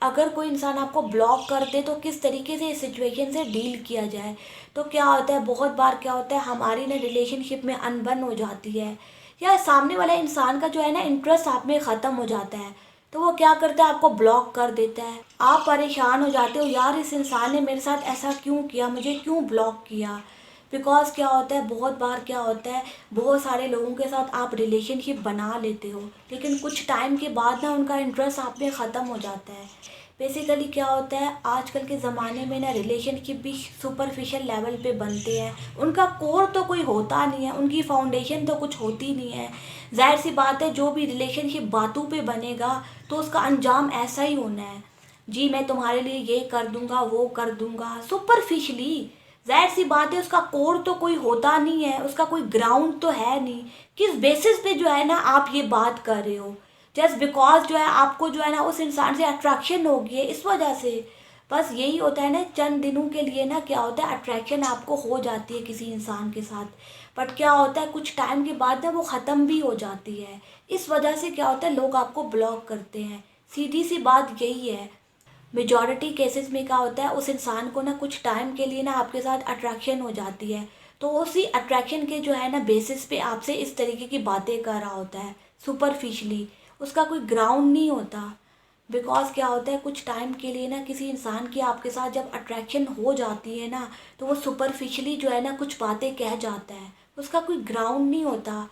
अगर कोई इंसान आपको ब्लॉक कर दे तो किस तरीके से इस सिचुएशन से डील किया जाए। तो क्या होता है, बहुत बार क्या होता है हमारी ना रिलेशनशिप में अनबन हो जाती है, या सामने वाला इंसान का जो है ना इंटरेस्ट आप में ख़त्म हो जाता है। तो वो क्या करता है, आपको ब्लॉक कर देता है। आप परेशान हो जाते हो, यार इस इंसान ने मेरे साथ ऐसा क्यों किया, मुझे क्यों ब्लॉक किया। बिकॉज क्या होता है, बहुत बार क्या होता है, बहुत सारे लोगों के साथ आप रिलेशनशिप बना लेते हो, लेकिन कुछ टाइम के बाद ना उनका इंटरेस्ट आप में ख़त्म हो जाता है। बेसिकली क्या होता है, आजकल के ज़माने में ना रिलेशनशिप भी सुपरफिशियल लेवल पे बनते हैं। उनका कोर तो कोई होता नहीं है, उनकी फाउंडेशन तो कुछ होती नहीं है। जाहिर सी बात है, जो भी रिलेशनशिप बातों पे बनेगा तो उसका अंजाम ऐसा ही होना है। जी मैं तुम्हारे लिए ये कर दूंगा, वो कर दूंगा, सुपरफिशली। जाहिर सी बात है, उसका कोर तो कोई होता नहीं है, उसका कोई ग्राउंड तो है नहीं। किस बेसिस पे जो है ना आप ये बात कर रहे हो, जस्ट बिकॉज जो है आपको जो है ना उस इंसान से अट्रैक्शन होगी है, इस वजह से। बस यही होता है ना, चंद दिनों के लिए ना क्या होता है, अट्रैक्शन आपको हो जाती है किसी इंसान के साथ। बट क्या होता है, कुछ टाइम के बाद ना वो ख़त्म भी हो जाती है। इस वजह से क्या होता है, लोग आपको ब्लॉक करते हैं। सीधी सी बात यही है। मेजॉरिटी केसेस में क्या होता है, उस इंसान को ना कुछ टाइम के लिए ना आपके साथ अट्रैक्शन हो जाती है, तो उसी अट्रैक्शन के जो है ना बेसिस पे आपसे इस तरीके की बातें कर रहा होता है, सुपरफिशली। उसका कोई ग्राउंड नहीं होता। बिकॉज क्या होता है, कुछ टाइम के लिए ना किसी इंसान की आपके साथ जब अट्रैक्शन हो जाती है ना, तो वो सुपरफिशली जो है ना कुछ बातें कह जाता है, उसका कोई ग्राउंड नहीं होता।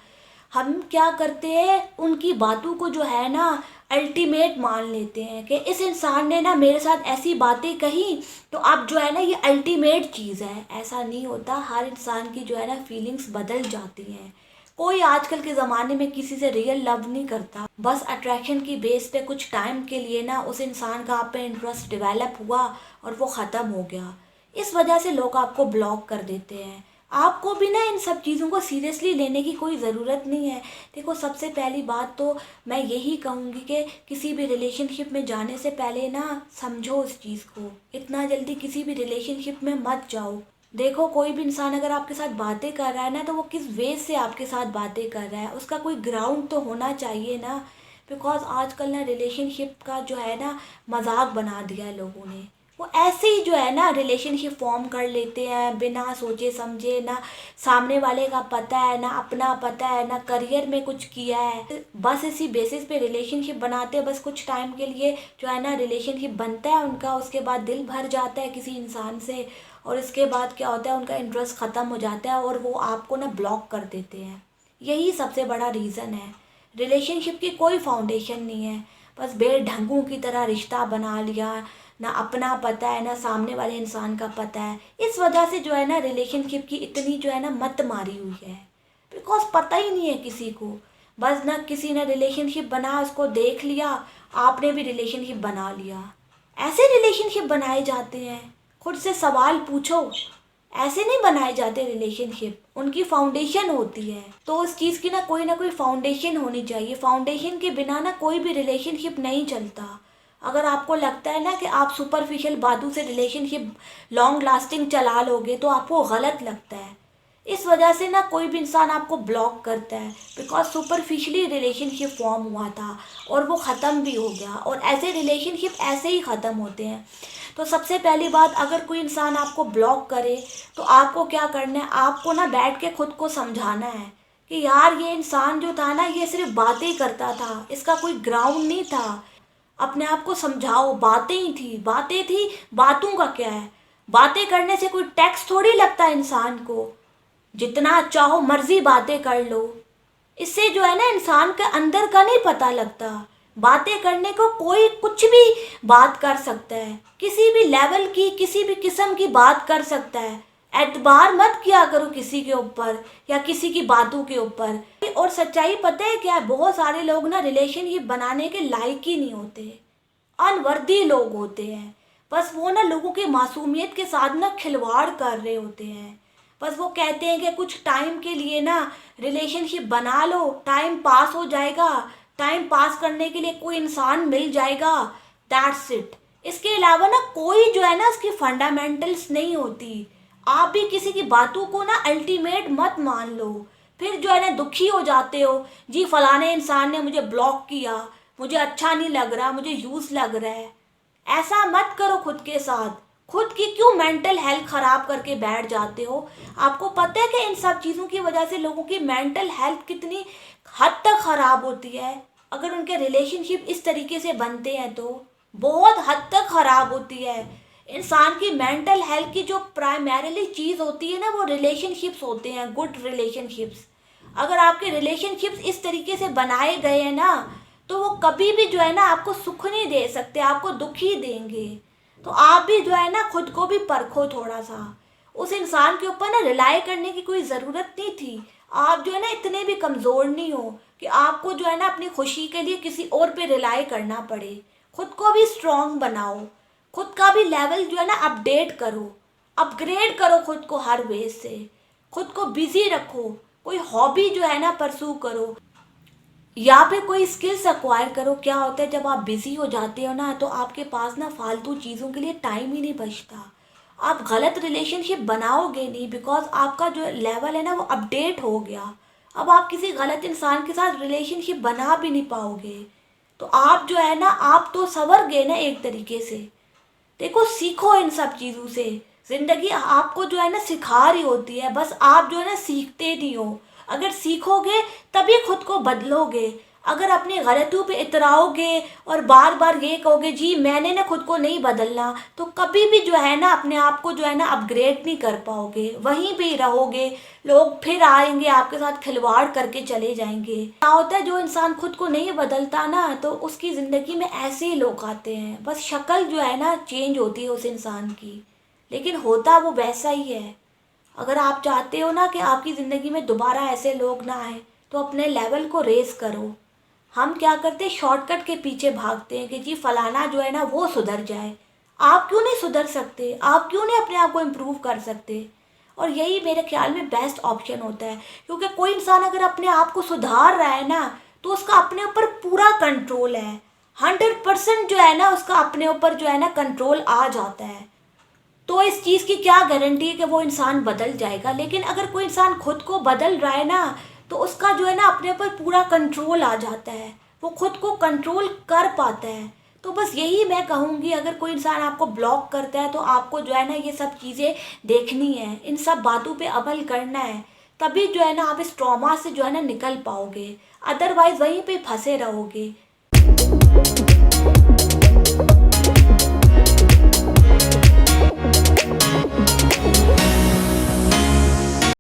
हम क्या करते हैं, उनकी बातों को जो है ना अल्टीमेट मान लेते हैं कि इस इंसान ने ना मेरे साथ ऐसी बातें कही, तो अब जो है ना ये अल्टीमेट चीज़ है। ऐसा नहीं होता, हर इंसान की जो है ना फीलिंग्स बदल जाती हैं। कोई आजकल के ज़माने में किसी से रियल लव नहीं करता। बस अट्रैक्शन की बेस पे कुछ टाइम के लिए ना उस इंसान का आप पे इंटरेस्ट डेवलप हुआ और वो ख़त्म हो गया। इस वजह से लोग आपको ब्लॉक कर देते हैं। आपको भी ना इन सब चीज़ों को सीरियसली लेने की कोई ज़रूरत नहीं है। देखो, सबसे पहली बात तो मैं यही कहूँगी कि किसी भी रिलेशनशिप में जाने से पहले ना समझो उस चीज़ को। इतना जल्दी किसी भी रिलेशनशिप में मत जाओ। देखो, कोई भी इंसान अगर आपके साथ बातें कर रहा है ना, तो वो किस वे से आपके साथ बातें कर रहा है, उसका कोई ग्राउंड तो होना चाहिए ना। बिकॉज आजकल ना रिलेशनशिप का जो है ना मजाक बना दिया है लोगों ने। वो ऐसे ही जो है ना रिलेशनशिप फॉर्म कर लेते हैं बिना सोचे समझे, ना सामने वाले का पता है, ना अपना पता है, ना करियर में कुछ किया है। बस इसी बेसिस पे रिलेशनशिप बनाते हैं। बस कुछ टाइम के लिए जो है ना रिलेशनशिप बनता है उनका, उसके बाद दिल भर जाता है किसी इंसान से, और इसके बाद क्या होता है, उनका इंटरेस्ट ख़त्म हो जाता है और वो आपको ना ब्लॉक कर देते हैं। यही सबसे बड़ा रीज़न है। रिलेशनशिप की कोई फाउंडेशन नहीं है, बस बेढंगों की तरह रिश्ता बना लिया। ना अपना पता है, ना सामने वाले इंसान का पता है। इस वजह से जो है ना रिलेशनशिप की इतनी जो है ना मत मारी हुई है। बिकॉज पता ही नहीं है किसी को। बस ना किसी ने रिलेशनशिप बना, उसको देख लिया, आपने भी रिलेशनशिप बना लिया। ऐसे रिलेशनशिप बनाए जाते हैं। खुद से सवाल पूछो, ऐसे नहीं बनाए जाते रिलेशनशिप। उनकी फाउंडेशन होती है, तो उस चीज़ की ना कोई फाउंडेशन होनी चाहिए। फाउंडेशन के बिना ना कोई भी रिलेशनशिप नहीं चलता। अगर आपको लगता है ना कि आप सुपरफिशियल बातों से रिलेशनशिप लॉन्ग लास्टिंग चला लोगे, तो आपको गलत लगता है। इस वजह से ना कोई भी इंसान आपको ब्लॉक करता है, बिकॉज सुपरफिशली रिलेशनशिप फॉर्म हुआ था और वो ख़त्म भी हो गया, और ऐसे रिलेशनशिप ऐसे ही ख़त्म होते हैं। तो सबसे पहली बात, अगर कोई इंसान आपको ब्लॉक करे तो आपको क्या करना है, आपको ना बैठ के खुद को समझाना है कि यार ये इंसान जो था ना, ये सिर्फ बातें करता था, इसका कोई ग्राउंड नहीं था। अपने आप को समझाओ, बातें ही थी, बातें थी, बातों का क्या है। बातें करने से कोई टैक्स थोड़ी लगता है इंसान को। जितना चाहो मर्जी बातें कर लो, इससे जो है ना इंसान के अंदर का नहीं पता लगता। बातें करने को कोई कुछ भी बात कर सकता है, किसी भी लेवल की, किसी भी किस्म की बात कर सकता है। एतबार मत किया करो किसी के ऊपर या किसी की बातों के ऊपर। और सच्चाई पता है क्या है, बहुत सारे लोग ना रिलेशन बनाने के लायक ही नहीं होते, अनवर्दी लोग होते हैं। बस वो ना लोगों की मासूमियत के साथ ना खिलवाड़ कर रहे होते हैं। बस वो कहते हैं कि कुछ टाइम के लिए ना रिलेशनशिप बना लो, टाइम पास हो जाएगा, टाइम पास करने के लिए कोई इंसान मिल जाएगा, दैट्स इट। इसके अलावा ना कोई जो है ना उसकी फंडामेंटल्स नहीं होती। आप भी किसी की बातों को ना अल्टीमेट मत मान लो। फिर जो है ना दुखी हो जाते हो, जी फलाने इंसान ने मुझे ब्लॉक किया, मुझे अच्छा नहीं लग रहा, मुझे यूज लग रहा है। ऐसा मत करो खुद के साथ। खुद की क्यों मेंटल हेल्थ खराब करके बैठ जाते हो? आपको पता है कि इन सब चीज़ों की वजह से लोगों की मेंटल हेल्थ कितनी हद तक खराब होती है? अगर उनके रिलेशनशिप इस तरीके से बनते हैं तो बहुत हद तक खराब होती है। इंसान की मेंटल हेल्थ की जो प्राइमरीली चीज़ होती है ना, वो रिलेशनशिप्स होते हैं, गुड रिलेशनशिप्स। अगर आपके रिलेशनशिप्स इस तरीके से बनाए गए हैं ना, तो वो कभी भी जो है ना आपको सुख नहीं दे सकते, आपको दुख ही देंगे। तो आप भी जो है ना खुद को भी परखो थोड़ा सा। उस इंसान के ऊपर ना रिलाई करने की कोई ज़रूरत नहीं थी। आप जो है ना इतने भी कमज़ोर नहीं हो कि आपको जो है ना अपनी खुशी के लिए किसी और पे रिलाई करना पड़े। खुद को भी स्ट्रांग बनाओ, खुद का भी लेवल जो है ना अपडेट करो, अपग्रेड करो खुद को हर वे से। खुद को बिजी रखो, कोई हॉबी जो है ना परसू करो, या फिर कोई स्किल्स एक्वायर करो। क्या होता है जब आप बिजी हो जाते हो ना, तो आपके पास ना फालतू चीज़ों के लिए टाइम ही नहीं बचता। आप गलत रिलेशनशिप बनाओगे नहीं, बिकॉज आपका जो लेवल है ना वो अपडेट हो गया। अब आप किसी गलत इंसान के साथ रिलेशनशिप बना भी नहीं पाओगे। तो आप जो है ना, आप तो संवर गए ना एक तरीके से। देखो, सीखो इन सब चीज़ों से। ज़िंदगी आपको जो है ना सिखा रही होती है, बस आप जो है ना सीखते नहीं हो। अगर सीखोगे तभी खुद को बदलोगे। अगर अपनी गलतियों पे इतराओगे और बार बार ये कहोगे जी मैंने ना खुद को नहीं बदलना, तो कभी भी जो है ना अपने आप को जो है ना अपग्रेड नहीं कर पाओगे, वहीं पे ही रहोगे। लोग फिर आएंगे आपके साथ खिलवाड़ करके चले जाएंगे। क्या होता है, जो इंसान खुद को नहीं बदलता ना, तो उसकी ज़िंदगी में ऐसे ही लोग आते हैं। बस शक्ल जो है ना चेंज होती है उस इंसान की, लेकिन होता वो वैसा ही है। अगर आप चाहते हो ना कि आपकी ज़िंदगी में दोबारा ऐसे लोग ना आए, तो अपने लेवल को रेस करो। हम क्या करते हैं, शॉर्टकट के पीछे भागते हैं कि जी फलाना जो है ना वो सुधर जाए। आप क्यों नहीं सुधर सकते? आप क्यों नहीं अपने आप को इम्प्रूव कर सकते? और यही मेरे ख्याल में बेस्ट ऑप्शन होता है, क्योंकि कोई इंसान अगर अपने आप को सुधार रहा है ना, तो उसका अपने ऊपर पूरा कंट्रोल है। 100% जो है ना उसका अपने ऊपर जो है ना कंट्रोल आ जाता है। तो इस चीज़ की क्या गारंटी है कि वो इंसान बदल जाएगा? लेकिन अगर कोई इंसान खुद को बदल रहा है ना, तो उसका जो है ना अपने ऊपर पूरा कंट्रोल आ जाता है, वो खुद को कंट्रोल कर पाता है। तो बस यही मैं कहूँगी, अगर कोई इंसान आपको ब्लॉक करता है तो आपको जो है ना ये सब चीज़ें देखनी है, इन सब बातों पे अमल करना है। तभी जो है ना आप इस ट्रॉमा से जो है ना निकल पाओगे, अदरवाइज़ वहीं पे फंसे रहोगे।